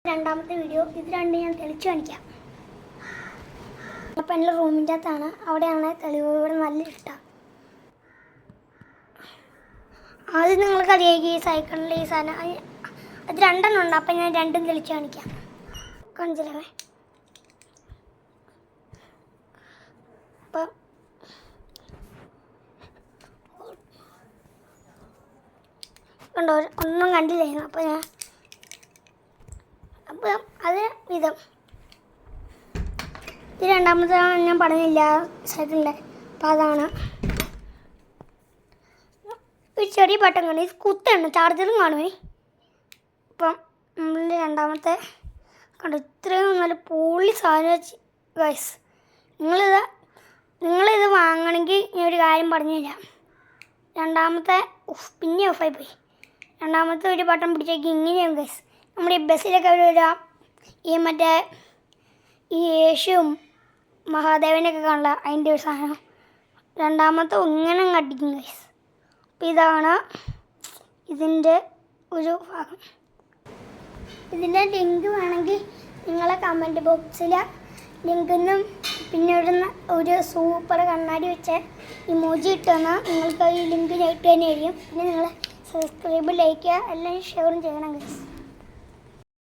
രണ്ടാമത്തെ വീഡിയോ ഇത് രണ്ടും ഞാൻ തെളിച്ചു കാണിക്കാം. അപ്പം എൻ്റെ റൂമിൻ്റെ അകത്താണ്, അവിടെയാണ് തെളിവ്. ഇവിടെ നല്ല ഇഷ്ടമാണ്. ആദ്യം നിങ്ങൾക്ക് അറിയാമെങ്കിൽ ഈ സൈക്കിളിൽ ഈ സാധനം അത് രണ്ടെണ്ണം ഉണ്ട്. അപ്പം ഞാൻ രണ്ടും തെളിച്ചു കാണിക്കാം. കാണിച്ചില്ലേ? അപ്പം കണ്ടോ, ഒന്നും കണ്ടില്ലായിരുന്നു. അപ്പം അത് വിധം ഇത് രണ്ടാമത്തെ ഞാൻ പറഞ്ഞില്ല സൈക്കിളിൻ്റെ. അപ്പം അതാണ് ഒരു ചെറിയ ബട്ടൺ കാണും. ഇത് കുത്താണ്, ചാർജറും കാണുമേ. അപ്പം നമ്മളുടെ രണ്ടാമത്തെ കണ്ടോ, ഇത്രയും നല്ല പൊളി സാധനം ഗൈസ്. നിങ്ങളിത് വാങ്ങണമെങ്കിൽ ഞാൻ ഒരു കാര്യം പറഞ്ഞു തരാം. രണ്ടാമത്തെ പിന്നെ ഓഫായി പോയി. രണ്ടാമത്തെ ഒരു ബട്ടൺ പിടിച്ചേക്ക് ഇങ്ങനെയാണ് ഗൈസ്. നമ്മുടെ ഈ ബസ്സിലൊക്കെ വരാം, ഈ മറ്റേ ഈ യേശുവും മഹാദേവനൊക്കെ കാണില്ല, അതിൻ്റെ ഒരു സാധനം. രണ്ടാമത്തെ ഇങ്ങനെ കട്ടിക്കും ഗൈസ്. അപ്പം ഇതാണ് ഇതിൻ്റെ ഒരു ഭാഗം. ഇതിൻ്റെ ലിങ്ക് വേണമെങ്കിൽ നിങ്ങളെ കമൻറ്റ് ബോക്സിൽ ലിങ്കൊന്നും പിന്നെ ഒരു സൂപ്പർ കണ്ണാടി വെച്ച ഇമോജി ഇട്ടുതന്നാൽ നിങ്ങൾക്ക് ഈ ലിങ്ക് ഇട്ട് തന്നെ ആയിരിക്കും. പിന്നെ നിങ്ങൾ സബ്സ്ക്രൈബ്, ലൈക്ക് എല്ലാം ഷെയറും ചെയ്യണം ഗൈസ്.